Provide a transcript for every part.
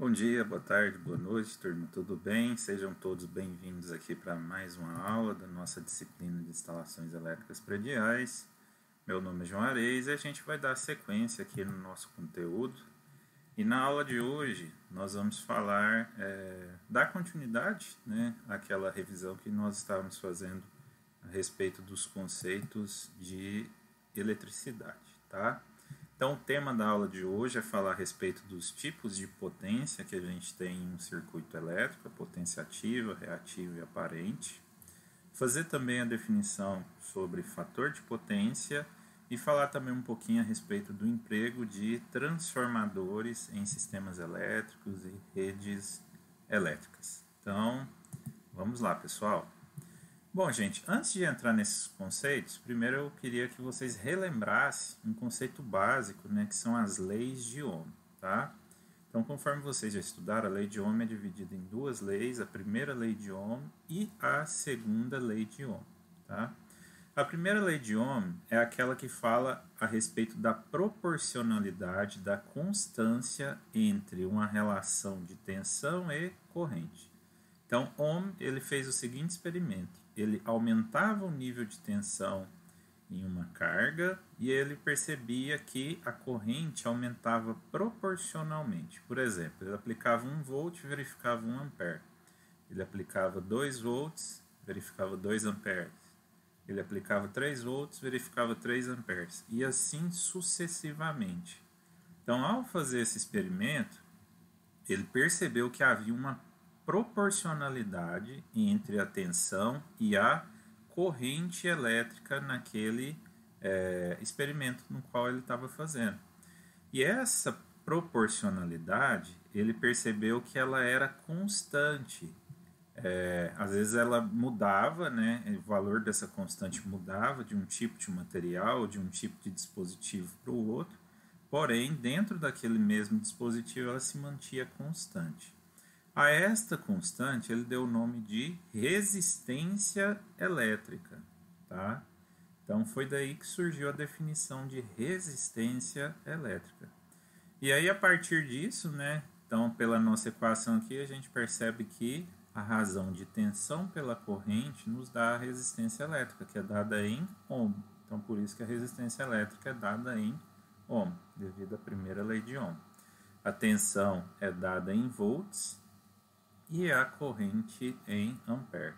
Bom dia, boa tarde, boa noite, turma, tudo bem? Sejam todos bem-vindos aqui para mais uma aula da nossa disciplina de instalações elétricas prediais. Meu nome é João Areis e a gente vai dar sequência aqui no nosso conteúdo. E na aula de hoje nós vamos falar, dar continuidade, àquela revisão que nós estávamos fazendo a respeito dos conceitos de eletricidade, tá? Então, o tema da aula de hoje é falar a respeito dos tipos de potência que a gente tem em um circuito elétrico, a potência ativa, reativa e aparente. Fazer também a definição sobre fator de potência e falar também um pouquinho a respeito do emprego de transformadores em sistemas elétricos e redes elétricas. Então, vamos lá, pessoal. Bom, gente, antes de entrar nesses conceitos, primeiro eu queria que vocês relembrassem um conceito básico, que são as leis de Ohm, tá? Então, conforme vocês já estudaram, a lei de Ohm é dividida em duas leis, a primeira lei de Ohm e a segunda lei de Ohm, tá? A primeira lei de Ohm é aquela que fala a respeito da proporcionalidade da constância entre uma relação de tensão e corrente. Então, Ohm ele fez o seguinte experimento. Ele aumentava o nível de tensão em uma carga e ele percebia que a corrente aumentava proporcionalmente. Por exemplo, ele aplicava 1 volt e verificava 1 ampere. Ele aplicava 2 volts, verificava 2 amperes. Ele aplicava 3 volts, verificava 3 amperes. E assim sucessivamente. Então, ao fazer esse experimento, ele percebeu que havia uma proporcionalidade entre a tensão e a corrente elétrica naquele experimento no qual ele estava fazendo. E essa proporcionalidade, ele percebeu que ela era constante. Às vezes ela mudava, o valor dessa constante mudava de um tipo de material ou de um tipo de dispositivo para o outro, porém, dentro daquele mesmo dispositivo ela se mantinha constante. A esta constante ele deu o nome de resistência elétrica, tá? Então foi daí que surgiu a definição de resistência elétrica. E aí a partir disso, então pela nossa equação aqui a gente percebe que a razão de tensão pela corrente nos dá a resistência elétrica, que é dada em Ohm. Então por isso que a resistência elétrica é dada em Ohm, devido à primeira lei de Ohm. A tensão é dada em volts e a corrente em ampere.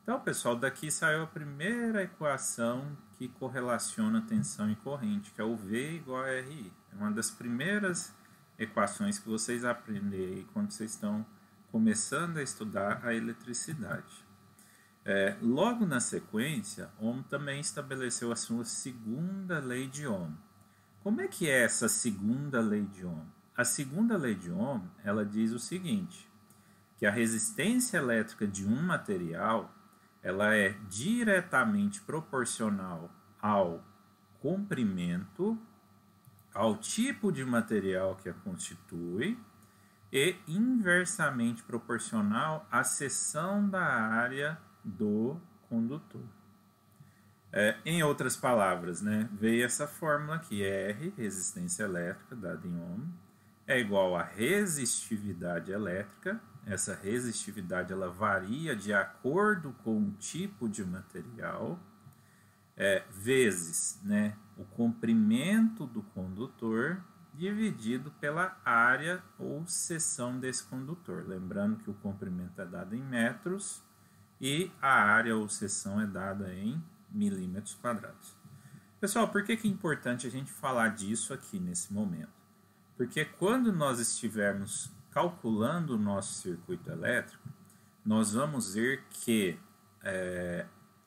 Então, pessoal, daqui saiu a primeira equação que correlaciona tensão e corrente, que é o V igual a RI. É uma das primeiras equações que vocês aprendem quando vocês estão começando a estudar a eletricidade. Logo na sequência, Ohm também estabeleceu a sua segunda lei de Ohm. Como é que é essa segunda lei de Ohm? A segunda lei de Ohm, ela diz o seguinte, que a resistência elétrica de um material ela é diretamente proporcional ao comprimento, ao tipo de material que a constitui e inversamente proporcional à seção da área do condutor. Em outras palavras, veio essa fórmula aqui, R, resistência elétrica, dada em Ohm, é igual a resistividade elétrica. Essa resistividade ela varia de acordo com o tipo de material, vezes o comprimento do condutor dividido pela área ou seção desse condutor. Lembrando que o comprimento é dado em metros e a área ou seção é dada em milímetros quadrados. Pessoal, por que é importante a gente falar disso aqui nesse momento? Porque quando nós estivermos calculando o nosso circuito elétrico, nós vamos ver que,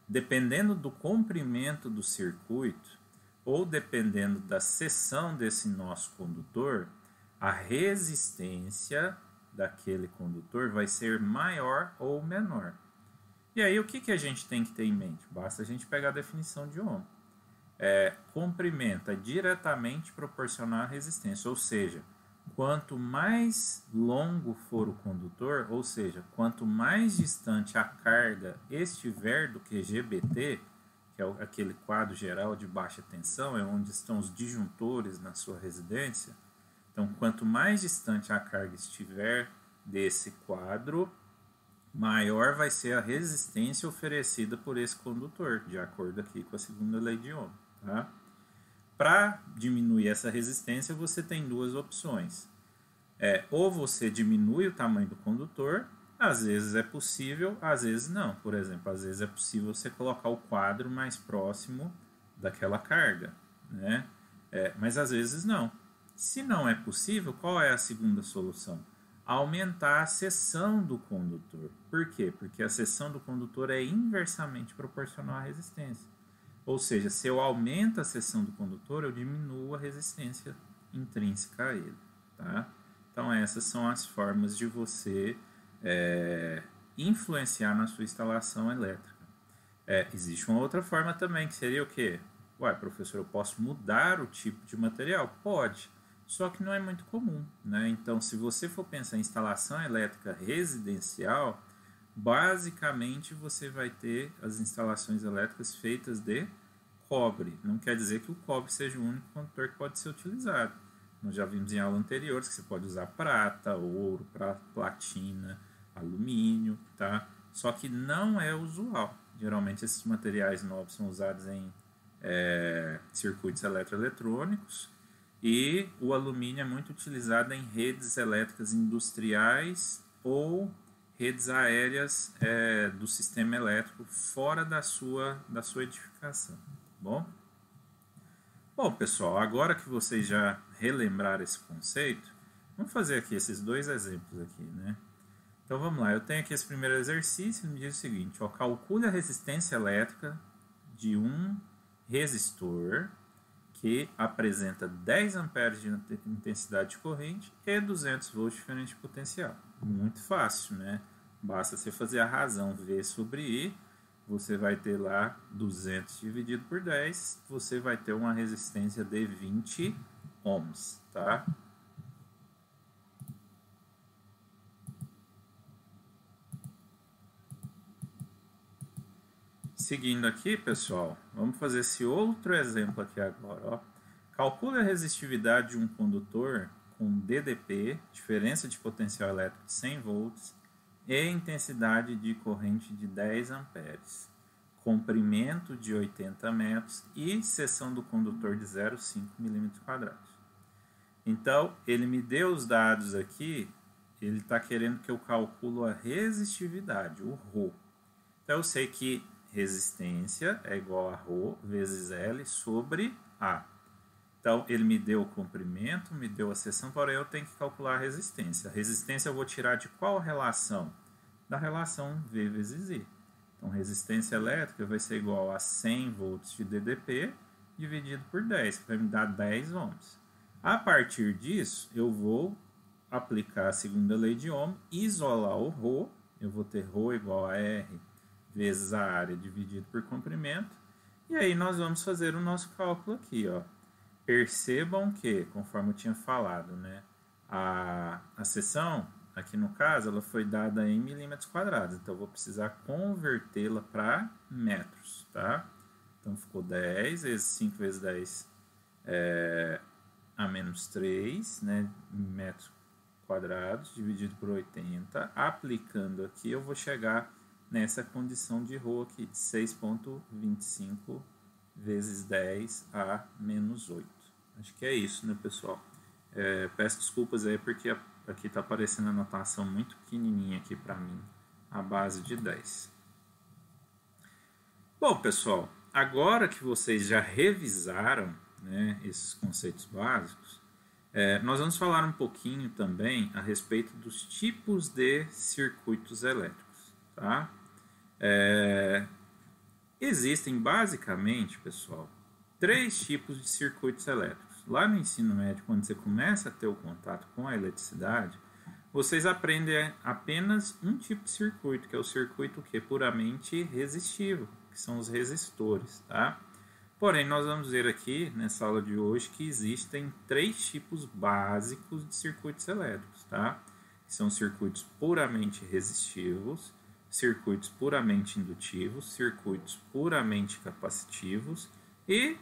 dependendo do comprimento do circuito, ou dependendo da seção desse nosso condutor, a resistência daquele condutor vai ser maior ou menor. E aí o que a gente tem que ter em mente? Basta a gente pegar a definição de Ohm. Comprimento é diretamente proporcional à resistência, ou seja, quanto mais longo for o condutor, ou seja, quanto mais distante a carga estiver do QGBT, que é aquele quadro geral de baixa tensão, é onde estão os disjuntores na sua residência, Então, quanto mais distante a carga estiver desse quadro, maior vai ser a resistência oferecida por esse condutor, de acordo aqui com a segunda lei de Ohm. Tá? Para diminuir essa resistência, você tem duas opções. Ou você diminui o tamanho do condutor, às vezes é possível, às vezes não. Por exemplo, às vezes é possível você colocar o quadro mais próximo daquela carga, né? Mas às vezes não. Se não é possível, qual é a segunda solução? Aumentar a seção do condutor. Por quê? Porque a seção do condutor é inversamente proporcional à resistência. Ou seja, se eu aumento a seção do condutor, eu diminuo a resistência intrínseca a ele. Tá? Então, essas são as formas de você influenciar na sua instalação elétrica. Existe uma outra forma também, que seria o quê? Ué, professor, eu posso mudar o tipo de material? Pode, só que não é muito comum, né? Então, se você for pensar em instalação elétrica residencial, basicamente você vai ter as instalações elétricas feitas de cobre. Não quer dizer que o cobre seja o único condutor que pode ser utilizado. Nós já vimos em aula anterior que você pode usar prata, ouro, platina, alumínio, tá? Só que não é usual. Geralmente esses materiais nobres são usados em circuitos eletroeletrônicos, e o alumínio é muito utilizado em redes elétricas industriais ou redes aéreas do sistema elétrico fora da sua edificação. Bom, pessoal, agora que vocês já relembraram esse conceito, vamos fazer aqui esses dois exemplos aqui, né? Então vamos lá, eu tenho aqui esse primeiro exercício, me diz o seguinte, calcule a resistência elétrica de um resistor que apresenta 10 amperes de intensidade de corrente e 200 volts de diferença de potencial. Muito fácil, né? Basta você fazer a razão V sobre I, você vai ter lá 200 dividido por 10, você vai ter uma resistência de 20 ohms, tá? Seguindo aqui, pessoal, vamos fazer esse outro exemplo aqui agora. Ó. Calcule a resistividade de um condutor com DDP, diferença de potencial elétrico de 100 volts, e intensidade de corrente de 10 amperes, comprimento de 80 metros e seção do condutor de 0,5 mm². Então, ele me deu os dados aqui, ele está querendo que eu calculo a resistividade, o Rho. Então, eu sei que resistência é igual a Rho vezes L sobre A. Então, ele me deu o comprimento, me deu a seção, porém eu tenho que calcular a resistência. A resistência eu vou tirar de qual relação? Da relação V vezes I. Então, resistência elétrica vai ser igual a 100 volts de DDP dividido por 10, que vai me dar 10 ohms. A partir disso, eu vou aplicar a segunda lei de Ohm, isolar o Rho, eu vou ter Rho igual a R vezes a área dividido por comprimento, e aí nós vamos fazer o nosso cálculo aqui, ó. Percebam que, conforme eu tinha falado, né, a seção, aqui no caso, ela foi dada em milímetros², então eu vou precisar convertê-la para metros, tá? Então ficou 10 vezes 5 vezes 10 a menos 3, né, metros quadrados, dividido por 80. Aplicando aqui, eu vou chegar nessa condição de Rho aqui, de 6,25 vezes 10 a menos 8. Acho que é isso, né, pessoal? Peço desculpas aí, porque aqui está aparecendo a notação muito pequenininha aqui para mim, a base de 10. Bom, pessoal, agora que vocês já revisaram, né, esses conceitos básicos, nós vamos falar um pouquinho também a respeito dos tipos de circuitos elétricos, tá? Existem basicamente, pessoal, 3 tipos de circuitos elétricos. Lá no ensino médio, quando você começa a ter o contato com a eletricidade, vocês aprendem apenas um tipo de circuito, que é o circuito puramente resistivo, que são os resistores, tá? Porém, nós vamos ver aqui, nessa aula de hoje, que existem 3 tipos básicos de circuitos elétricos, tá? Que são circuitos puramente resistivos, circuitos puramente indutivos, circuitos puramente capacitivos e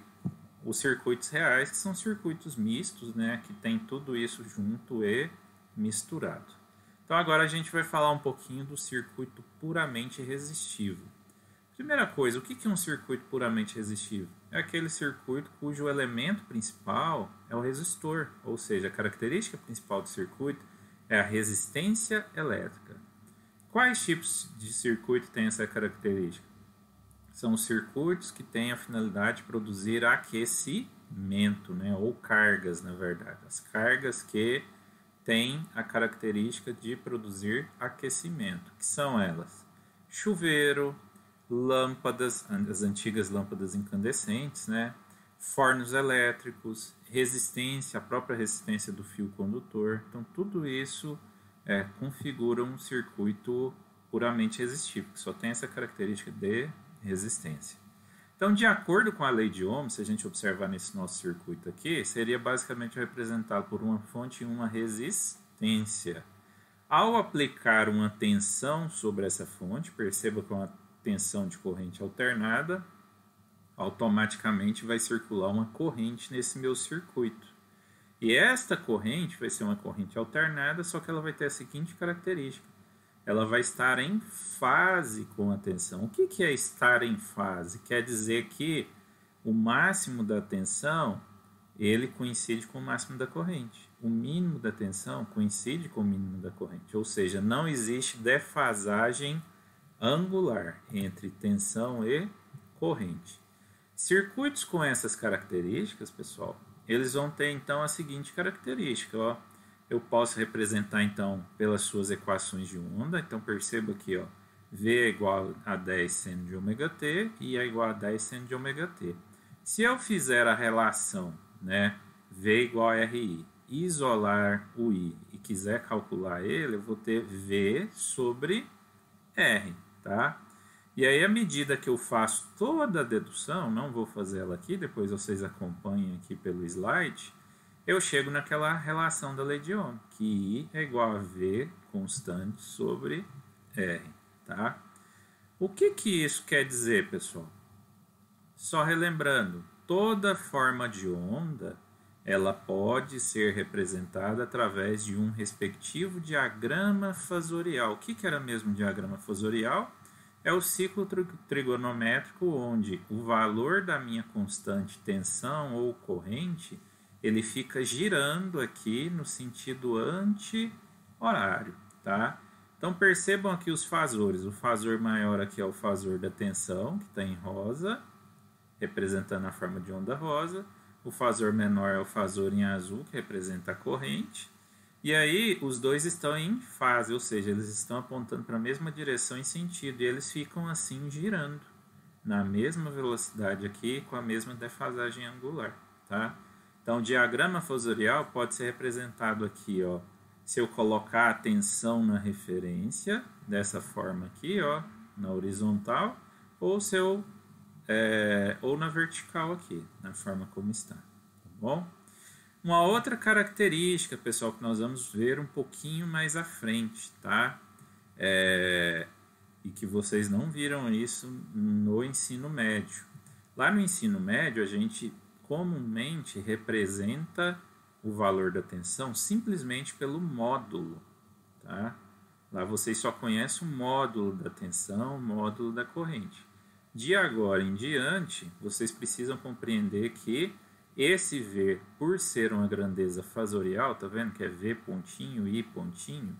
os circuitos reais, que são circuitos mistos, né, que tem tudo isso junto e misturado. Então agora a gente vai falar um pouquinho do circuito puramente resistivo. Primeira coisa, o que é um circuito puramente resistivo? É aquele circuito cujo elemento principal é o resistor, ou seja, a característica principal do circuito é a resistência elétrica. Quais tipos de circuito têm essa característica? São os circuitos que têm a finalidade de produzir aquecimento, né? Ou cargas, na verdade. As cargas que têm a característica de produzir aquecimento, que são elas: chuveiro, lâmpadas, as antigas lâmpadas incandescentes, né? Fornos elétricos, resistência, a própria resistência do fio condutor. Então, tudo isso configura um circuito puramente resistivo, que só tem essa característica de resistência. Então, de acordo com a lei de Ohm, se a gente observar nesse nosso circuito aqui, seria basicamente representado por uma fonte e uma resistência. Ao aplicar uma tensão sobre essa fonte, perceba que é uma tensão de corrente alternada, automaticamente vai circular uma corrente nesse meu circuito. E esta corrente vai ser uma corrente alternada, só que ela vai ter a seguinte característica: ela vai estar em fase com a tensão. O que é estar em fase? Quer dizer que o máximo da tensão ele coincide com o máximo da corrente. O mínimo da tensão coincide com o mínimo da corrente. Ou seja, não existe defasagem angular entre tensão e corrente. Circuitos com essas características, pessoal, eles vão ter então a seguinte característica, ó. Eu posso representar então pelas suas equações de onda. Então perceba aqui, ó, V é igual a 10 seno de ômega t e é igual a 10 seno de ômega t. Se eu fizer a relação, né, V igual a RI, isolar o I e quiser calcular ele, eu vou ter V sobre R, tá? E aí, à medida que eu faço toda a dedução, não vou fazer ela aqui, depois vocês acompanhem aqui pelo slide, eu chego naquela relação da lei de Ohm, que I é igual a V constante sobre R, tá? O que isso quer dizer, pessoal? Só relembrando, toda forma de onda, ela pode ser representada através de um respectivo diagrama fasorial. O que era mesmo diagrama fasorial? É o ciclo trigonométrico onde o valor da minha constante tensão ou corrente ele fica girando aqui no sentido anti-horário, tá? Então percebam aqui os fasores. O fasor maior aqui é o fasor da tensão, que está em rosa, representando a forma de onda rosa. O fasor menor é o fasor em azul, que representa a corrente. E aí os dois estão em fase, ou seja, eles estão apontando para a mesma direção e sentido, e eles ficam assim girando na mesma velocidade aqui, com a mesma defasagem angular, tá? Então o diagrama fasorial pode ser representado aqui, ó, se eu colocar a tensão na referência, dessa forma aqui, ó, na horizontal, ou se eu ou na vertical aqui, na forma como está, tá bom? Uma outra característica, pessoal, que nós vamos ver um pouquinho mais à frente, tá? E que vocês não viram isso no ensino médio. Lá no ensino médio, a gente comumente representa o valor da tensão simplesmente pelo módulo, tá? Lá vocês só conhecem o módulo da tensão, o módulo da corrente. De agora em diante, vocês precisam compreender que esse V, por ser uma grandeza fasorial, tá vendo que é V pontinho, I pontinho,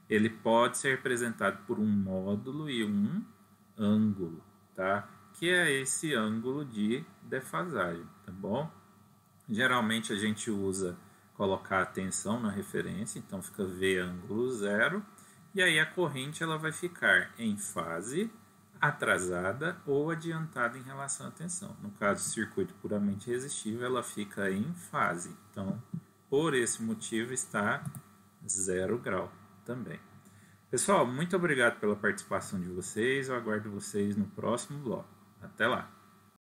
ele pode ser representado por um módulo e um ângulo, tá? Que é esse ângulo de defasagem, tá bom? Geralmente a gente usa colocar a tensão na referência, então fica V ângulo 0, e aí a corrente ela vai ficar em fase, atrasada ou adiantada em relação à tensão. No caso do circuito puramente resistivo, ela fica em fase. Então, por esse motivo, está 0 grau também. Pessoal, muito obrigado pela participação de vocês. Eu aguardo vocês no próximo bloco. Até lá!